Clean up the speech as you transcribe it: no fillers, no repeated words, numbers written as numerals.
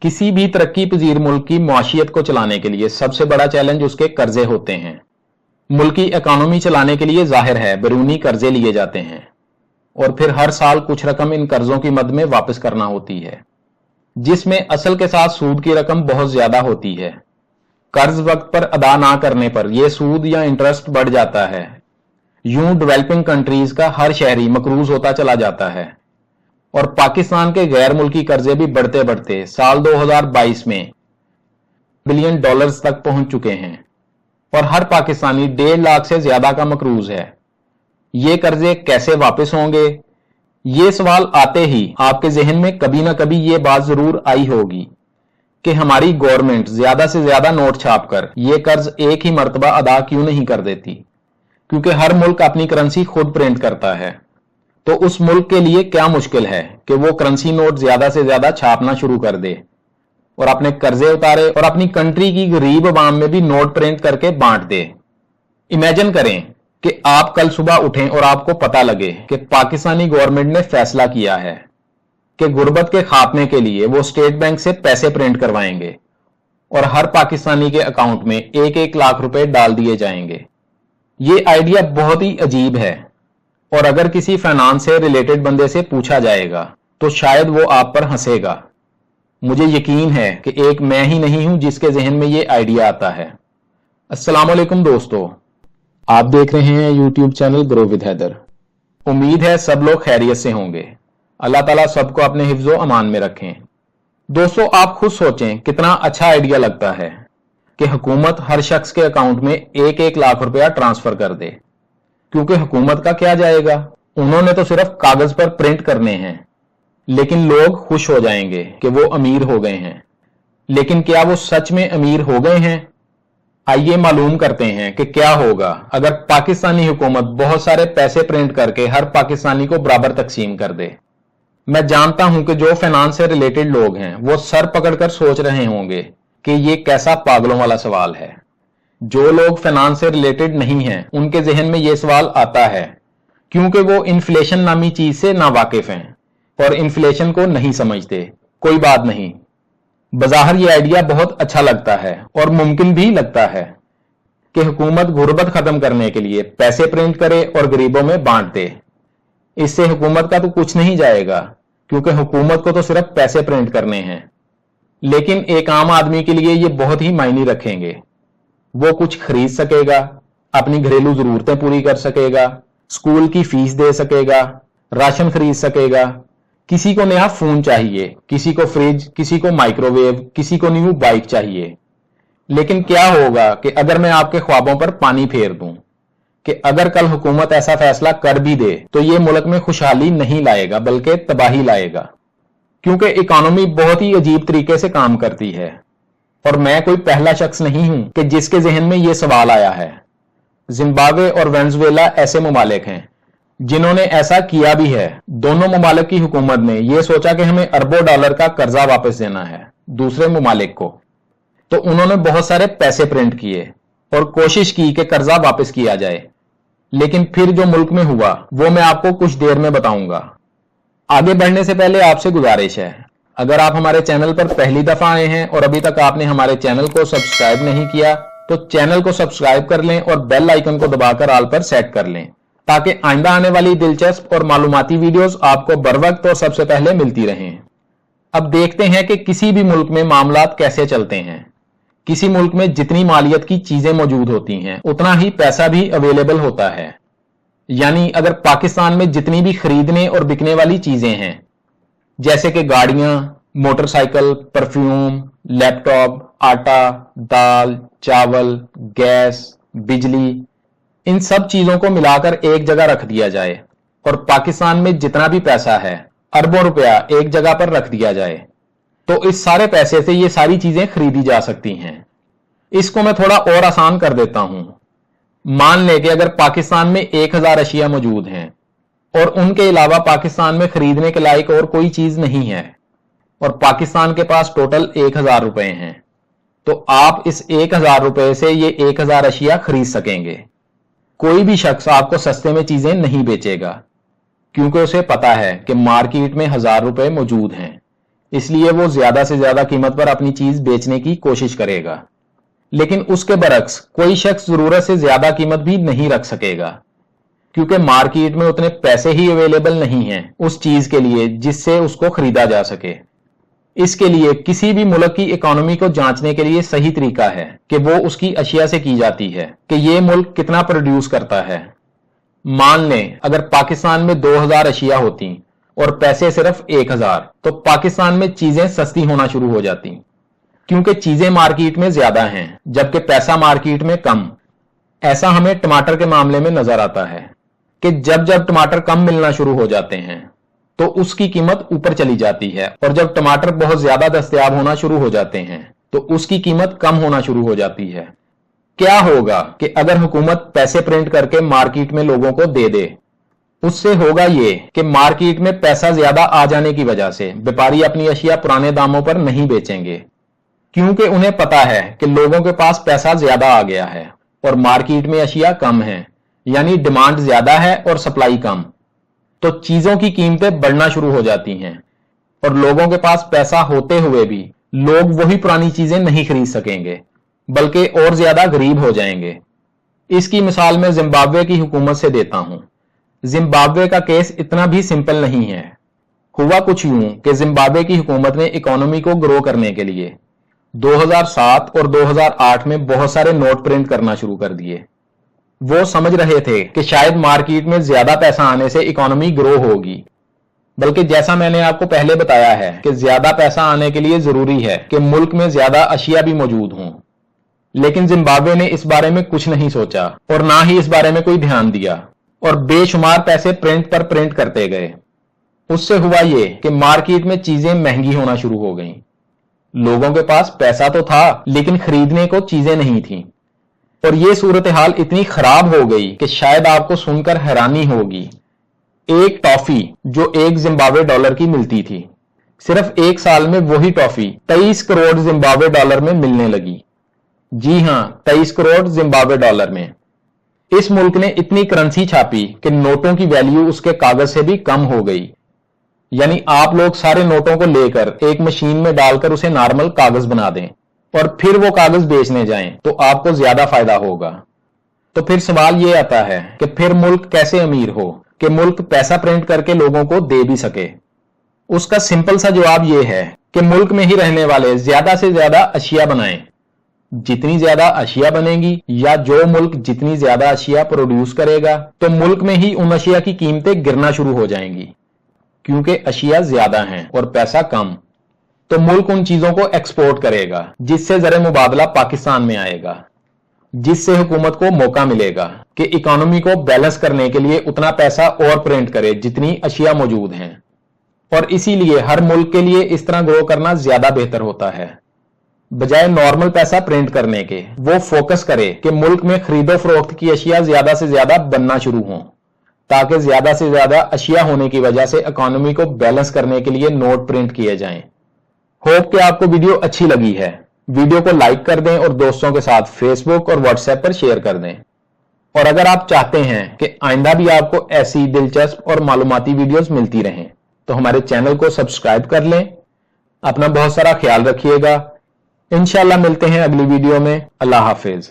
किसी भी तरक्की पजीर मुल्क की मुआशियत को चलाने के लिए सबसे बड़ा चैलेंज उसके कर्जे होते हैं। मुल्क की इकॉनमी चलाने के लिए जाहिर है बैरूनी कर्जे लिए जाते हैं और फिर हर साल कुछ रकम इन कर्जों की मद में वापस करना होती है, जिसमें असल के साथ सूद की रकम बहुत ज्यादा होती है। कर्ज वक्त पर अदा ना करने पर यह सूद या इंटरेस्ट बढ़ जाता है। यूं डेवलपिंग कंट्रीज का हर शहरी मकरूज होता चला जाता है और पाकिस्तान के गैर मुल्की कर्जे भी बढ़ते बढ़ते साल 2022 में बिलियन डॉलर्स तक पहुंच चुके हैं और हर पाकिस्तानी 1.5 लाख से ज्यादा का मकरूज है। ये कर्जे कैसे वापस होंगे, ये सवाल आते ही आपके जहन में कभी ना कभी ये बात जरूर आई होगी कि हमारी गवर्नमेंट ज्यादा से ज्यादा नोट छापकर ये कर्ज एक ही मर्तबा अदा क्यों नहीं कर देती, क्योंकि हर मुल्क अपनी करेंसी खुद प्रिंट करता है। तो उस मुल्क के लिए क्या मुश्किल है कि वो करेंसी नोट ज्यादा से ज्यादा छापना शुरू कर दे और अपने कर्जे उतारे और अपनी कंट्री की गरीब आवाम में भी नोट प्रिंट करके बांट दे। इमेजिन करें कि आप कल सुबह उठें और आपको पता लगे कि पाकिस्तानी गवर्नमेंट ने फैसला किया है कि गुर्बत के खात्मे के लिए वो स्टेट बैंक से पैसे प्रिंट करवाएंगे और हर पाकिस्तानी के अकाउंट में 1-1 लाख रुपए डाल दिए जाएंगे। ये आइडिया बहुत ही अजीब है और अगर किसी फाइनेंस से रिलेटेड बंदे से पूछा जाएगा तो शायद वो आप पर हंसेगा। मुझे यकीन है कि एक मैं ही नहीं हूं जिसके जहन में ये आइडिया आता है। अस्सलाम वालेकुम दोस्तों, आप देख रहे हैं YouTube channel grow with Haider. उम्मीद है सब लोग खैरियत से होंगे। अल्लाह ताला सबको अपने हिफ्ज़ो अमान में रखें। दोस्तों, आप खुद सोचें कितना अच्छा आइडिया लगता है कि हुकूमत हर शख्स के अकाउंट में 1-1 लाख रुपया ट्रांसफर कर दे, क्योंकि हुकूमत का क्या जाएगा, उन्होंने तो सिर्फ कागज पर प्रिंट करने हैं। लेकिन लोग खुश हो जाएंगे कि वो अमीर हो गए हैं। लेकिन क्या वो सच में अमीर हो गए हैं? आइए मालूम करते हैं कि क्या होगा अगर पाकिस्तानी हुकूमत बहुत सारे पैसे प्रिंट करके हर पाकिस्तानी को बराबर तकसीम कर दे। मैं जानता हूं कि जो फाइनेंस से रिलेटेड लोग हैं वो सर पकड़कर सोच रहे होंगे कि ये कैसा पागलों वाला सवाल है। जो लोग फाइनेंस से रिलेटेड नहीं हैं उनके जहन में ये सवाल आता है क्योंकि वो इन्फ्लेशन नामी चीज से नावाकिफ हैं और इन्फ्लेशन को नहीं समझते। कोई बात नहीं, बज़ाहिर ये आइडिया बहुत अच्छा लगता है और मुमकिन भी लगता है कि हुकूमत गुर्बत खत्म करने के लिए पैसे प्रिंट करे और गरीबों में बांट दे। इससे हुकूमत का तो कुछ नहीं जाएगा क्योंकि हुकूमत को तो सिर्फ पैसे प्रिंट करने हैं। लेकिन एक आम आदमी के लिए ये बहुत ही मायने रखेंगे। वो कुछ खरीद सकेगा, अपनी घरेलू जरूरतें पूरी कर सकेगा, स्कूल की फीस दे सकेगा, राशन खरीद सकेगा। किसी को नया फोन चाहिए, किसी को फ्रिज, किसी को माइक्रोवेव, किसी को न्यू बाइक चाहिए। लेकिन क्या होगा कि अगर मैं आपके ख्वाबों पर पानी फेर दूं कि अगर कल हुकूमत ऐसा फैसला कर भी दे तो ये मुल्क में खुशहाली नहीं लाएगा बल्कि तबाही लाएगा, क्योंकि इकॉनमी बहुत ही अजीब तरीके से काम करती है। और मैं कोई पहला शख्स नहीं हूं कि जिसके जहन में यह सवाल आया है। जिम्बाब्वे और वेनेजुएला ऐसे मुमालिक हैं जिन्होंने ऐसा किया भी है। दोनों मुमालिक की हुकूमत ने यह सोचा कि हमें अरबों डॉलर का कर्जा वापस देना है दूसरे मुमालिक को, तो उन्होंने बहुत सारे पैसे प्रिंट किए और कोशिश की कि कर्जा वापस किया जाए। लेकिन फिर जो मुल्क में हुआ वो मैं आपको कुछ देर में बताऊंगा। आगे बढ़ने से पहले आपसे गुजारिश है, अगर आप हमारे चैनल पर पहली दफा आए हैं और अभी तक आपने हमारे चैनल को सब्सक्राइब नहीं किया तो चैनल को सब्सक्राइब कर लें और बेल आइकन को दबाकर ऑल पर सेट कर लें, ताकि आइंदा आने वाली दिलचस्प और मालूमाती वीडियोस आपको बरवक्त और सबसे पहले मिलती रहें। अब देखते हैं कि किसी भी मुल्क में मामलात कैसे चलते हैं। किसी मुल्क में जितनी मालियत की चीजें मौजूद होती हैं उतना ही पैसा भी अवेलेबल होता है। यानी अगर पाकिस्तान में जितनी भी खरीदने और बिकने वाली चीजें हैं, जैसे कि गाड़ियां, मोटरसाइकिल, परफ्यूम, लैपटॉप, आटा, दाल, चावल, गैस, बिजली, इन सब चीजों को मिलाकर एक जगह रख दिया जाए और पाकिस्तान में जितना भी पैसा है, अरबों रुपया एक जगह पर रख दिया जाए, तो इस सारे पैसे से ये सारी चीजें खरीदी जा सकती हैं। इसको मैं थोड़ा और आसान कर देता हूं। मान लें कि अगर पाकिस्तान में 1000 अशिया मौजूद हैं और उनके अलावा पाकिस्तान में खरीदने के लायक और कोई चीज नहीं है और पाकिस्तान के पास टोटल 1000 रुपए हैं, तो आप इस 1000 रुपए से ये 1000 अशिया खरीद सकेंगे। कोई भी शख्स आपको सस्ते में चीजें नहीं बेचेगा क्योंकि उसे पता है कि मार्केट में 1000 रुपए मौजूद हैं। اس لیے وہ زیادہ سے زیادہ قیمت پر اپنی چیز بیچنے کی کوشش کرے گا۔ لیکن اس کے برعکس کوئی شخص ضرورت سے زیادہ قیمت بھی نہیں رکھ سکے گا، کیونکہ مارکیٹ میں اتنے پیسے ہی اویلیبل نہیں ہیں اس چیز کے لیے جس سے اس کو خریدا جا سکے۔ اس کے لیے کسی بھی ملک کی اکانومی کو جانچنے کے لیے صحیح طریقہ ہے کہ وہ اس کی اشیاء سے کی جاتی ہے کہ یہ ملک کتنا پروڈیوس کرتا ہے۔ مان لیں اگر پاکستان میں 2000 اشیاء ہوتی اور پیسے صرف 1000، تو پاکستان میں چیزیں سستی ہونا شروع ہو جاتی، کیونکہ چیزیں مارکیٹ میں زیادہ ہیں جبکہ پیسہ مارکیٹ میں کم۔ ایسا ہمیں ٹماٹر کے معاملے میں نظر آتا ہے کہ جب ٹماٹر کم ملنا شروع ہو جاتے ہیں تو اس کی قیمت اوپر چلی جاتی ہے، اور جب ٹماٹر بہت زیادہ دستیاب ہونا شروع ہو جاتے ہیں تو اس کی قیمت کم ہونا شروع ہو جاتی ہے۔ کیا ہوگا کہ اگر حکومت پیسے پرنٹ کر کے مارکیٹ میں لوگوں کو دے دے؟ اس سے ہوگا یہ کہ مارکیٹ میں پیسہ زیادہ آ جانے کی وجہ سے بیپاری اپنی اشیاء پرانے داموں پر نہیں بیچیں گے، کیونکہ انہیں پتا ہے کہ لوگوں کے پاس پیسہ زیادہ آ گیا ہے اور مارکیٹ میں اشیاء کم ہیں، یعنی ڈیمانڈ زیادہ ہے اور سپلائی کم، تو چیزوں کی قیمتیں بڑھنا شروع ہو جاتی ہیں، اور لوگوں کے پاس پیسہ ہوتے ہوئے بھی لوگ وہی پرانی چیزیں نہیں خرید سکیں گے بلکہ اور زیادہ غریب ہو جائیں گے۔ اس کی مثال میں زمبابوے کی حکومت سے دیتا ہوں۔ زمبابوے کا کیس اتنا بھی سمپل نہیں ہے۔ ہوا کچھ یوں کہ زمبابوے کی حکومت نے اکانومی کو گرو کرنے کے لیے 2007 اور 2008 میں بہت سارے نوٹ پرنٹ کرنا شروع کر دیے۔ وہ سمجھ رہے تھے کہ شاید مارکیٹ میں زیادہ پیسہ آنے سے اکانومی گرو ہوگی، بلکہ جیسا میں نے آپ کو پہلے بتایا ہے کہ زیادہ پیسہ آنے کے لیے ضروری ہے کہ ملک میں زیادہ اشیاء بھی موجود ہوں۔ لیکن زمبابوے نے اس بارے میں کچھ نہیں سوچا اور نہ ہی اس بارے میں کوئی دھیان دیا، اور بے شمار پیسے پرنٹ پر پرنٹ کرتے گئے۔ اس سے ہوا یہ کہ مارکیٹ میں چیزیں مہنگی ہونا شروع ہو گئیں۔ لوگوں کے پاس پیسہ تو تھا لیکن خریدنے کو چیزیں نہیں تھیں، اور یہ صورتحال اتنی خراب ہو گئی کہ شاید آپ کو سن کر حیرانی ہوگی۔ ایک ٹافی جو 1 زمبابوے ڈالر کی ملتی تھی، صرف 1 سال میں وہی ٹافی 23 کروڑ زمبابوے ڈالر میں ملنے لگی۔ جی ہاں، 23 کروڑ زمبابوے ڈالر میں۔ اس ملک نے اتنی کرنسی چھاپی کہ نوٹوں کی ویلیو اس کے کاغذ سے بھی کم ہو گئی۔ یعنی آپ لوگ سارے نوٹوں کو لے کر ایک مشین میں ڈال کر اسے نارمل کاغذ بنا دیں اور پھر وہ کاغذ بیچنے جائیں تو آپ کو زیادہ فائدہ ہوگا۔ تو پھر سوال یہ آتا ہے کہ پھر ملک کیسے امیر ہو کہ ملک پیسہ پرنٹ کر کے لوگوں کو دے بھی سکے؟ اس کا سمپل سا جواب یہ ہے کہ ملک میں ہی رہنے والے زیادہ سے زیادہ اشیاء بنائیں۔ جتنی زیادہ اشیاء بنے گی یا جو ملک جتنی زیادہ اشیاء پروڈیوس کرے گا تو ملک میں ہی ان اشیاء کی قیمتیں گرنا شروع ہو جائیں گی، کیونکہ اشیاء زیادہ ہیں اور پیسہ کم۔ تو ملک ان چیزوں کو ایکسپورٹ کرے گا جس سے زر مبادلہ پاکستان میں آئے گا، جس سے حکومت کو موقع ملے گا کہ اکانومی کو بیلنس کرنے کے لیے اتنا پیسہ اور پرنٹ کرے جتنی اشیاء موجود ہیں، اور اسی لیے ہر ملک کے لیے اس طرح گرو کرنا زیادہ بہتر ہوتا ہے۔ بجائے نارمل پیسہ پرنٹ کرنے کے وہ فوکس کرے کہ ملک میں خرید و فروخت کی اشیاء زیادہ سے زیادہ بننا شروع ہوں، تاکہ زیادہ سے زیادہ اشیاء ہونے کی وجہ سے اکانومی کو بیلنس کرنے کے لیے نوٹ پرنٹ کیے جائیں۔ ہوپ کہ آپ کو ویڈیو اچھی لگی ہے۔ ویڈیو کو لائک کر دیں اور دوستوں کے ساتھ فیس بک اور واٹس ایپ پر شیئر کر دیں۔ اور اگر آپ چاہتے ہیں کہ آئندہ بھی آپ کو ایسی دلچسپ اور معلوماتی ویڈیوز ملتی رہیں تو ہمارے چینل کو سبسکرائب کر لیں۔ اپنا بہت سارا خیال رکھیے گا۔ انشاءاللہ ملتے ہیں اگلی ویڈیو میں۔ اللہ حافظ۔